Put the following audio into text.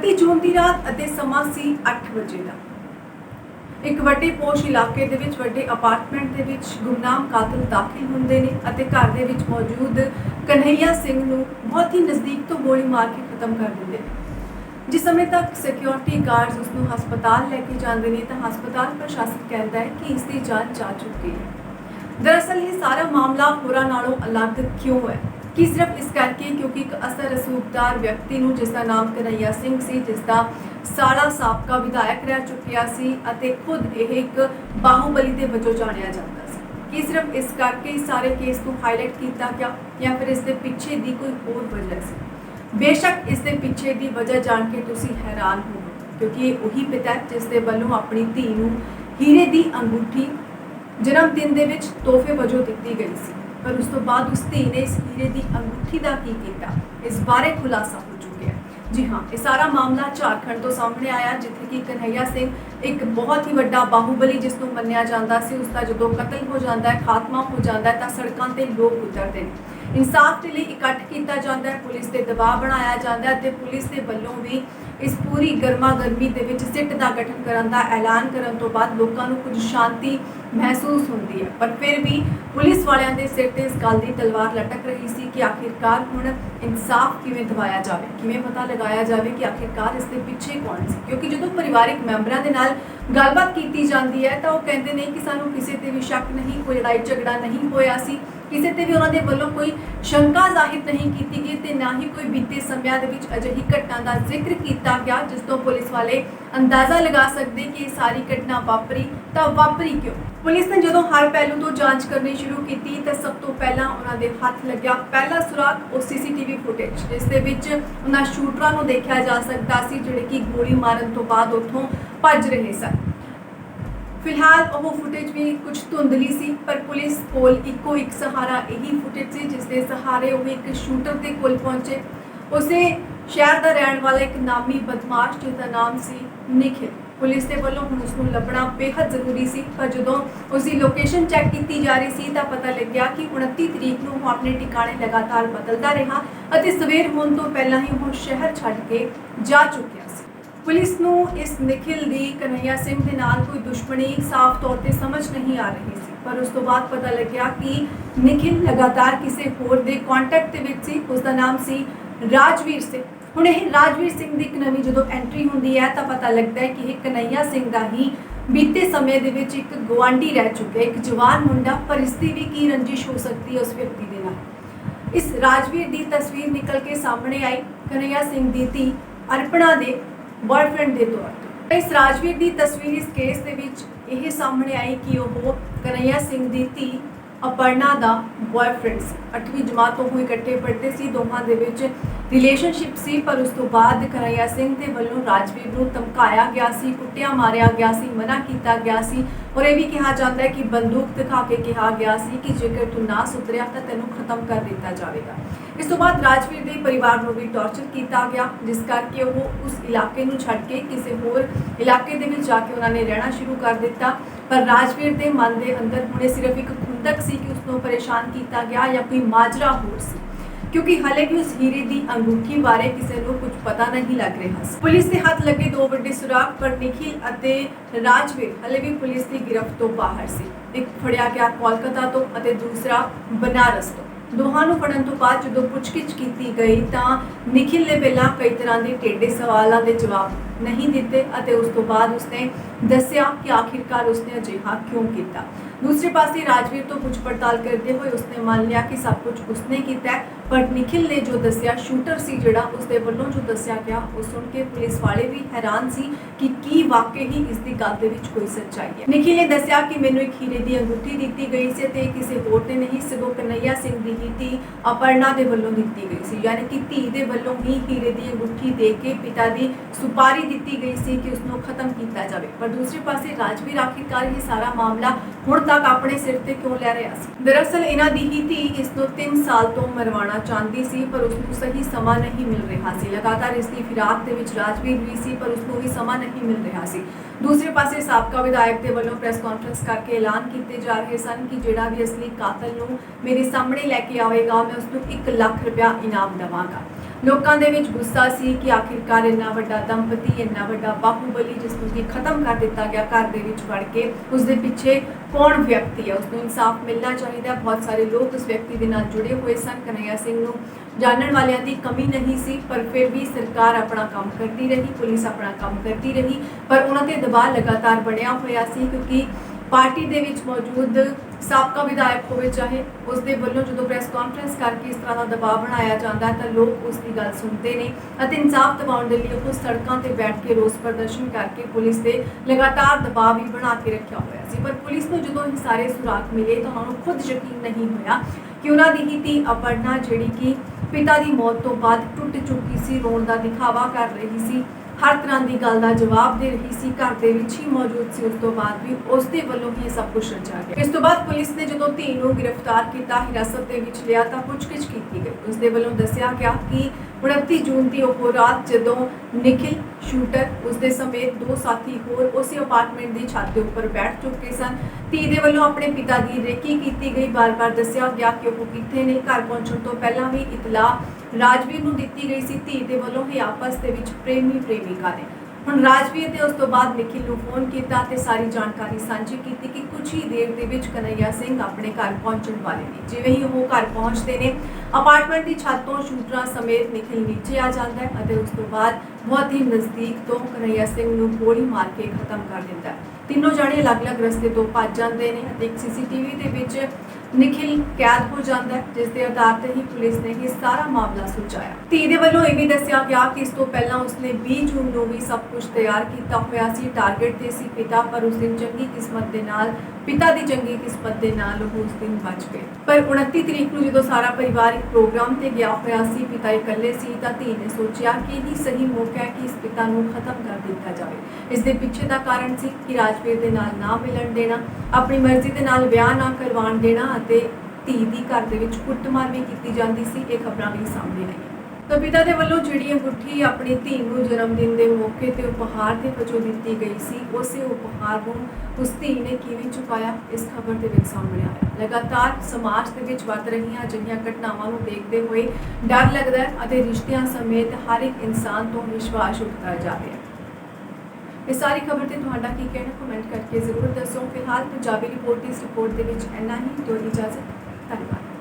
29 ਜੂਨ ਦੀ ਰਾਤ ਅਤੇ ਸਮਾਂ ਸੀ 8 ਵਜੇ ਦਾ। एक ਵੱਡੇ ਪੋਸ਼ ਇਲਾਕੇ ਦੇ ਵਿੱਚ ਵੱਡੇ ਅਪਾਰਟਮੈਂਟ ਦੇ ਵਿੱਚ ਗੁਮਨਾਮ ਕਾਤਲ ਦਾਖਲ ਹੁੰਦੇ ਨੇ ਅਤੇ ਘਰ ਦੇ ਵਿੱਚ ਮੌਜੂਦ ਕਨਹਈਆ ਸਿੰਘ ਨੂੰ ਬਹੁਤ ਹੀ ਨਜ਼ਦੀਕ ਤੋਂ ਗੋਲੀ ਮਾਰ ਕੇ ਖਤਮ ਕਰ ਦਿੰਦੇ ਨੇ। ਜਿਸ ਸਮੇਂ ਤੱਕ ਸਿਕਿਉਰਿਟੀ ਗਾਰਡਸ ਉਸ ਨੂੰ ਹਸਪਤਾਲ ਲੈ ਕੇ ਜਾਂਦੇ ਨੇ ਤਾਂ ਹਸਪਤਾਲ ਪ੍ਰਸ਼ਾਸਨ ਕਹਿੰਦਾ ਹੈ ਕਿ ਇਸ ਦੀ ਜਾਨ ਜਾ ਚੁੱਕੀ ਹੈ। ਦਰਅਸਲ ਇਹ ਸਾਰਾ ਮਾਮਲਾ ਹੋਰਾਂ ਨਾਲੋਂ ਅਲੱਗ ਕਿਉਂ ਹੈ कि सिर्फ इस करके क्योंकि एक असर रसूखदार व्यक्ति ਨੂੰ जिसका नाम कन्हैया सिंह सी, जिसका साला साबका विधायक रह चुकिया सी ਅਤੇ खुद ਇਹ एक बाहुबली ਦੇ ਵਜੋਂ ਜਾਣਿਆ ਜਾਂਦਾ ਸੀ कि सिर्फ इस करके इस सारे केस ਨੂੰ हाईलाइट ਕੀਤਾ ਗਿਆ ਜਾਂ ਫਿਰ ਇਸ ਦੇ ਪਿੱਛੇ ਦੀ ਕੋਈ ਹੋਰ ਵਜ੍ਹਾ ਸੀ। बेशक इस ਦੇ ਪਿੱਛੇ ਦੀ ਵਜ੍ਹਾ ਜਾਣ ਕੇ ਤੁਸੀਂ ਹੈਰਾਨ ਹੋਵੋਗੇ क्योंकि ਇਹ ਉਹੀ ਪਿਤਾ ਜਿਸ ਦੇ ਵੱਲੋਂ ਆਪਣੀ ਧੀ ਨੂੰ ਹੀਰੇ ਦੀ ਅੰਗੂਠੀ जन्म दिन ਦੇ ਵਿੱਚ ਤੋਹਫੇ ਵਜੋਂ ਦਿੱਤੀ ਗਈ ਸੀ। पर उस तो बाद उस धी ने इस हीरे की अंगूठी का की किया, इस बारे खुलासा हो चुका है। जी हाँ, ये सारा मामला झारखंड तो सामने आया जिथे कि कन्हैया सिंह एक बहुत ही वड्डा बाहुबली जिसनों मन्निया जाता सी, उसका जो कतल हो जाता है, खात्मा हो जाता है तो सड़कों पर लोग उतरते हैं। इंसाफ के लिए इकट्ठ किया जाता है, पुलिस से दबाव बनाया जाता है तो पुलिस के वलों भी इस पूरी गर्मा गर्मी के विच सिट का गठन करने का ऐलान करने तो बाद लोगों को कुछ शांति महसूस होती है। पर फिर भी पुलिस वालों के सिर ते इस गल की तलवार लटक रही सी कि आखिरकार हुण इंसाफ किवें दवाया जाए, किवें पता लगाया जाए कि आखिरकार इसके पिछे कौन सी। क्योंकि जो परिवारिक मैंबरां दे नाल गलबात की जाती है तो वह कहते हैं कि सानूं किसी ते भी शक नहीं, कोई लड़ाई झगड़ा नहीं होया सी, किसी ते भी उन्होंने वालों कोई शंका जाहिर नहीं की गई ते ना ही कोई बीते समय दे विच अजिही घटना का जिक्र किया गया जिस तो पुलिस वाले अंदाजा लगा सकते कि सारी घटना वापरी तो वापरी क्यों। पुलिस ने जो हर पहलू तो जांच करनी शुरू की तो सब तो पहला उन्होंने हाथ लग्या पहला सुराग और CCTV फुटेज जिस दे विच उन्हां शूटरां नूं देखा जा सकता सी जिहड़े कि गोली मारन तो बाद उत्थों भज रहे सन। फिलहाल वो फुटेज भी कुछ धुंधली सी पर पुलिस कोल इको एक सहारा यही फुटेज सी जिसके सहारे वो एक शूटर के कोल पहुंचे। उसे शहर का रहने वाला एक नामी बदमाश जिसका नाम सी निखिल, पुलिस के वालों हुण उसनूं लभना बेहद जरूरी सी। पर जदों उसकी लोकेशन चैक की जा रही सी तो पता लग्या कि 29 तरीक नूं वो अपने ठिकाने लगातार बदलता रहा और सवेर होने तो पहला ही वो शहर छड्ड के जा चुकिया सी। पुलिस नूं इस निखिल दी कन्हैया सिंह दे नाल कोई दुश्मनी साफ तौर पर समझ नहीं आ रही सी। पर उस तो बाद पता लग्या कि निखिल लगातार किसी होर दे कॉन्टैक्ट दे विच सी, उसका नाम सी राजवीर सिंह। हुण यह राजवीर सिंह की एक नवीं जो एंट्री होंदी है तो पता लगता है कि यह कन्हैया सिंह का ही बीते समय दे विच एक गुआंढी रह चुका है, एक जवान मुंडा। पर इसकी भी की रंजिश हो सकती है उस व्यक्ति के नाल। इस राजवीर की तस्वीर निकल के सामने आई कन्हैया सिंह की धी अर्पणा के बॉयफ्रेंड के तौर पर। इस राजवीर की तस्वीर इस केस के विच यह सामने आई कि वह कन्हैया सिंह की धी अपर्णा का बॉयफ्रेंड सी। 8वीं जमात तो इकट्ठे पढ़ते सी, दोहां दे विच रिलेशनशिप सी। पर उस तो बाद कन्हैया सिंह के वलों राजवीर नूं धमकाया गया सी, कुटिया मारिया गया सी, मना किया गया सी और यह भी कहा जाता है कि बंदूक दिखा के कहा गया सी कि जेकर तू ना सुधरिया तो तैनूं खत्म कर दिया जाएगा। इस तो बाद राजवीर के परिवार को भी टॉर्चर किया गया जिस करके वो उस इलाके नूं छड्ड के किसी होर इलाके दे विच जाके उन्होंने रहना शुरू कर दिता। पर राजवीर के मन के अंदर हुणे सिर्फ एक खुंदक सी कि उसनूं परेशान किया गया या कोई माजरा होर सी, क्योंकि हाले भी उस हीरे की अंगूठी बारे किसी को कुछ पता नहीं लग रहा। पुलिस के हाथ लगे 2 बड़े सुराग पर निखिल और राजवीर हाले भी पुलिस की गिरफ्त तो बाहर सी। एक फड़िया गया कोलकाता तो दूसरा बनारस तो। दोहां नूं फड़न तो बाद जो पुछगिछ की गई तो निखिल ने पहला कई तरह के टेढ़े सवालों के जवाब नहीं दिते और उस तो बाद उसने दस्या कि आखिरकार उसने अजिहा क्यों किया। दूसरे पासे राजवीर तो पुछ पड़ताल करते हुए उसने मान लिया कि सब कुछ उसने किया। पर निखिल ने जो दस्या शूटर सी जिहड़ा उसके वल्लों जो दस्या गया वो सुन के पुलिस वाले भी हैरान सी कि की वाकई ही इसकी गल दे विच कोई सच्चाई है। निखिल ने दस्या कि मैनूं एक हीरे की अंगूठी दी गई सी ते किसी होर ने नहीं सगों कन्हैया सिंह की ही धी अपर्णा के वल्लों दी गई सी, यानी कि धी के वल्लों ही हीरे की अंगूठी दे के पिता की सुपारी दी गई सी कि उसनूं खत्म किया जाए। पर दूसरे पासे राजवीर आखिरकार ये सारा मामला हुण तक अपने सिर ते क्यों लै रहा सी। दरअसल इन्हां दी ही धी इसनूं 3 साल तो मरवाना चाहती सी पर उसनूं सही समा नहीं मिल रहा सी। लगातार इसकी फिराक दे विच राजवीर भी सी पर उसनूं भी समा नहीं मिल रहा सी। दूसरे पासे साबका विधायक के वलों प्रेस कॉन्फ्रेंस करके ऐलान किए जा रहे सन कि जिहड़ा भी असली कातल नूं मेरे सामने लैके आवेगा मैं उसनूं 1 लाख रुपया इनाम देवांगा। ਲੋਕਾਂ ਦੇ ਵਿੱਚ ਗੁੱਸਾ ਸੀ ਕਿ ਆਖਿਰਕਾਰ ਇੰਨਾ ਵੱਡਾ ਦੰਪਤੀ, ਇੰਨਾ ਵੱਡਾ ਬਾਹੂਬਲੀ ਜਿਸ ਨੂੰ ਕਿ ਖਤਮ ਕਰ ਦਿੱਤਾ ਗਿਆ ਘਰ ਦੇ ਵਿੱਚ ਵੜ ਕੇ, ਉਸ ਦੇ ਪਿੱਛੇ ਕੌਣ ਵਿਅਕਤੀ ਹੈ, ਉਸ ਨੂੰ ਇਨਸਾਫ ਮਿਲਣਾ ਚਾਹੀਦਾ। ਬਹੁਤ ਸਾਰੇ ਲੋਕ ਉਸ ਵਿਅਕਤੀ ਦੇ ਨਾਲ ਜੁੜੇ ਹੋਏ ਸਨ। ਕਨ੍ਹਈਆ ਸਿੰਘ ਨੂੰ ਜਾਣਨ ਵਾਲਿਆਂ ਦੀ ਕਮੀ ਨਹੀਂ ਸੀ, ਪਰ ਫਿਰ ਵੀ ਸਰਕਾਰ ਆਪਣਾ ਕੰਮ ਕਰਦੀ ਰਹੀ, ਪੁਲਿਸ ਆਪਣਾ ਕੰਮ ਕਰਦੀ ਰਹੀ, ਪਰ ਉਹਨਾਂ ਤੇ ਦਬਾਅ ਲਗਾਤਾਰ ਬਣਿਆ ਹੋਇਆ ਸੀ ਕਿਉਂਕਿ ਪਾਰਟੀ ਦੇ ਵਿੱਚ ਮੌਜੂਦ ਸਾਬਕਾ ਵਿਧਾਇਕ ਹੋਵੇ ਚਾਹੇ ਉਸ ਦੇ ਵੱਲੋਂ ਜਦੋਂ ਪ੍ਰੈਸ ਕਾਨਫਰੰਸ ਕਰਕੇ ਇਸ ਤਰ੍ਹਾਂ ਦਾ ਦਬਾਅ ਬਣਾਇਆ ਜਾਂਦਾ ਤਾਂ ਲੋਕ ਉਸ ਦੀ ਗੱਲ ਸੁਣਦੇ ਨੇ ਅਤੇ ਇਨਸਾਫ ਦਿਵਾਉਣ ਦੇ ਲਈ ਉਹ ਸੜਕਾਂ ਤੇ ਬੈਠ ਕੇ ਰੋਸ ਪ੍ਰਦਰਸ਼ਨ ਕਰਕੇ ਪੁਲਿਸ ਤੇ ਲਗਾਤਾਰ ਦਬਾਅ ਵੀ ਬਣਾ ਕੇ ਰੱਖਿਆ ਹੋਇਆ ਸੀ। ਪਰ ਪੁਲਿਸ ਨੂੰ ਜਦੋਂ ਇਹ ਸਾਰੇ ਸੁਰਾਖ ਮਿਲੇ ਤਾਂ ਉਹਨਾਂ ਨੂੰ ਖੁਦ ਯਕੀਨ ਨਹੀਂ ਹੋਇਆ ਕਿ ਉਹਨਾਂ ਦੀ ਹੀ ਧੀ ਅਪਰਨਾ ਜਿਹੜੀ ਕਿ ਪਿਤਾ ਦੀ ਮੌਤ ਤੋਂ ਬਾਅਦ ਟੁੱਟ ਚੁੱਕੀ ਸੀ, ਰੋਣ ਦਾ ਦਿਖਾਵਾ ਕਰ ਰਹੀ ਸੀ, ਹਰ ਤਰ੍ਹਾਂ ਦੀ ਗੱਲ ਦਾ ਜਵਾਬ ਦੇ ਰਹੀ ਸੀ, ਘਰ ਦੇ ਵਿੱਚ ਹੀ ਮੌਜੂਦ ਸੀ, ਉਸ ਤੋਂ ਬਾਅਦ ਵੀ ਉਸ ਦੇ ਵੱਲੋਂ ਹੀ ਇਹ ਸਭ ਕੁਝ ਰਚਿਆ ਗਿਆ। ਇਸ ਤੋਂ ਬਾਅਦ ਪੁਲਿਸ ਨੇ ਜਦੋਂ ਧੀ ਨੂੰ ਗ੍ਰਿਫਤਾਰ ਕੀਤਾ, ਹਿਰਾਸਤ ਦੇ ਵਿੱਚ ਲਿਆ ਤਾਂ ਪੁੱਛਗਿੱਛ ਕੀਤੀ ਗਈ। ਉਸ ਦੇ ਵੱਲੋਂ ਦੱਸਿਆ ਗਿਆ ਕਿ 29 ਜੂਨ ਦੀ ਉਹ ਰਾਤ ਜਦੋਂ ਨਿਖਿਲ ਸ਼ੂਟਰ ਉਸ ਦੇ ਸਮੇਤ 2 ਸਾਥੀ ਹੋਰ ਉਸੇ ਅਪਾਰਟਮੈਂਟ ਦੀ ਛੱਤ ਦੇ ਉੱਪਰ ਬੈਠ ਚੁੱਕੇ ਸਨ। ਧੀ ਦੇ ਵੱਲੋਂ ਆਪਣੇ ਪਿਤਾ ਦੀ ਰੇਕੀ ਕੀਤੀ ਗਈ, ਬਾਰ-ਬਾਰ ਦੱਸਿਆ ਗਿਆ ਕਿ ਉਹ ਕਿੱਥੇ ਨੇ। ਘਰ ਪਹੁੰਚਣ ਤੋਂ ਪਹਿਲਾਂ ਵੀ ਇਤਲਾਹ ਰਾਜਵੀਰ ਨੂੰ ਦਿੱਤੀ ਗਈ ਸੀ। ਧੀ ਦੇ ਵੱਲੋਂ ਹੀ ਆਪਸ ਦੇ ਵਿੱਚ ਪ੍ਰੇਮਿਕਾ ਨੇ ਹੁਣ ਰਾਜਵੀਰ ਨੇ ਉਸ ਤੋਂ ਬਾਅਦ ਨਿਖਿਲ ਨੂੰ ਫੋਨ ਕੀਤਾ ਤੇ ਸਾਰੀ ਜਾਣਕਾਰੀ ਸਾਂਝੀ ਕੀਤੀ ਕਿ ਕੁਝ ਹੀ ਦੇਰ ਦੇ ਵਿੱਚ ਕਨ੍ਹਈਆ ਸਿੰਘ ਆਪਣੇ ਘਰ ਪਹੁੰਚਣ ਵਾਲੇ ਨੇ। ਜਿਵੇਂ ਹੀ ਉਹ ਘਰ ਪਹੁੰਚਦੇ ਨੇ, ਅਪਾਰਟਮੈਂਟ ਦੀ ਛੱਤ ਤੋਂ ਸ਼ੂਟਰਾਂ ਸਮੇਤ ਨਿਖਿਲ ਨੀਚੇ ਆ ਜਾਂਦਾ ਹੈ ਅਤੇ ਉਸ ਤੋਂ ਬਾਅਦ ਬਹੁਤ ਹੀ ਨਜ਼ਦੀਕ ਤੋਂ ਕਨ੍ਹਈਆ ਸਿੰਘ ਨੂੰ ਗੋਲੀ ਮਾਰ ਕੇ ਖਤਮ ਕਰ ਦਿੰਦਾ ਹੈ। ਤਿੰਨੋਂ ਜਾਣੇ ਅਲੱਗ-ਅਲੱਗ ਰਸਤੇ ਤੋਂ ਭੱਜ ਜਾਂਦੇ ਨੇ ਅਤੇ ਇੱਕ ਸੀਸੀਟੀਵੀ ਦੇ ਵਿੱਚ ਨਿਖਿਲ ਕੈਦ ਹੋ ਜਾਂਦਾ ਹੈ, ਜਿਸ ਦੇ ਆਧਾਰ ਤੇ ਹੀ ਪੁਲਿਸ ਨੇ ਇਹ ਸਾਰਾ ਮਾਮਲਾ ਸੁਲਝਾਇਆ। ਧੀ ਦੇ ਵੱਲੋਂ ਇਹ ਵੀ ਦੱਸਿਆ ਗਿਆ ਕਿ ਇਸ ਤੋਂ ਪਹਿਲਾਂ ਉਸਨੇ 20 ਜੂਨ ਨੂੰ ਵੀ ਸਭ ਕੁਝ ਤਿਆਰ ਕੀਤਾ ਹੋਇਆ ਸੀ, ਟਾਰਗੇਟ ਤੇ ਸੀ ਪਿਤਾ, ਪਰ ਉਸ ਦਿਨ ਚੰਗੀ ਕਿਸਮਤ ਦੇ ਨਾਲ ਪਿਤਾ ਦੀ ਚੰਗੀ ਕਿਸਮਤ ਦੇ ਨਾਲ ਉਹ ਉਸ ਦਿਨ ਬਚ ਗਏ। ਪਰ 29 ਤਰੀਕ ਨੂੰ ਜਦੋਂ ਸਾਰਾ ਪਰਿਵਾਰ ਇੱਕ ਪ੍ਰੋਗਰਾਮ ਤੇ ਗਿਆ ਹੋਇਆ ਸੀ, ਪਿਤਾ ਇਕੱਲੇ ਸੀ, ਤਾਂ ਧੀ ਨੇ ਸੋਚਿਆ ਕਿ ਇਹ ਸਹੀ ਮੌਕਾ ਹੈ ਕਿ ਇਸ ਪਿਤਾ ਨੂੰ ਖਤਮ ਕਰ ਦਿੱਤਾ ਜਾਵੇ। ਇਸ ਦੇ ਪਿੱਛੇ ਦਾ ਕਾਰਨ ਸੀ ਕਿ ਰਾਜਵੀਰ ਦੇ ਨਾਲ ਨਾ ਮਿਲਣ ਦੇਣਾ, ਆਪਣੀ ਮਰਜ਼ੀ ਦੇ ਨਾਲ ਵਿਆਹ ਨਾ ਕਰਵਾਉਣ ਦੇਣਾ ਅਤੇ ਧੀ ਦੀ ਘਰ ਦੇ ਵਿੱਚ ਕੁੱਟਮਾਰ ਵੀ ਕੀਤੀ ਜਾਂਦੀ ਸੀ। ਇਹ ਖਬਰਾਂ ਵੀ ਸਾਹਮਣੇ ਆਈਆਂ। ਤਾਂ ਪਿਤਾ ਦੇ ਵੱਲੋਂ ਜਿਹੜੀ ਅੰਗੂਠੀ ਆਪਣੀ ਧੀ ਨੂੰ ਜਨਮ ਦਿਨ ਦੇ ਮੌਕੇ ਤੇ ਉਪਹਾਰ ਦੇ ਵਜੋਂ ਦਿੱਤੀ ਗਈ ਸੀ, ਉਸੇ ਉਪਹਾਰ ਨੂੰ ਉਸ ਧੀ ਨੇ ਕਿਵੇਂ ਚੁਕਾਇਆ, ਇਸ ਖਬਰ ਦੇ ਵਿੱਚ ਸਾਹਮਣੇ ਆਇਆ। ਲਗਾਤਾਰ ਸਮਾਜ ਦੇ ਵਿੱਚ ਵੱਧ ਰਹੀਆਂ ਅਜਿਹੀਆਂ ਘਟਨਾਵਾਂ ਨੂੰ ਦੇਖਦੇ ਹੋਏ ਡਰ ਲੱਗਦਾ ਹੈ ਅਤੇ ਰਿਸ਼ਤਿਆਂ ਸਮੇਤ ਹਰ ਇੱਕ ਇਨਸਾਨ ਤੋਂ ਵਿਸ਼ਵਾਸ ਉੱਠਦਾ ਜਾ ਰਿਹਾ ਹੈ। ਇਸ ਸਾਰੀ ਖਬਰ ਤੇ ਤੁਹਾਡਾ ਕੀ ਕਹਿਣਾ, ਕਮੈਂਟ ਕਰਕੇ ਜ਼ਰੂਰ ਦੱਸੋ। ਫਿਲਹਾਲ ਪੰਜਾਬੀ ਰਿਪੋਰਟ ਦੀ ਇਸ ਰਿਪੋਰਟ ਦੇ ਵਿੱਚ ਇੰਨਾ ਹੀ। ਦਿਓ ਇਜਾਜ਼ਤ, ਧੰਨਵਾਦ।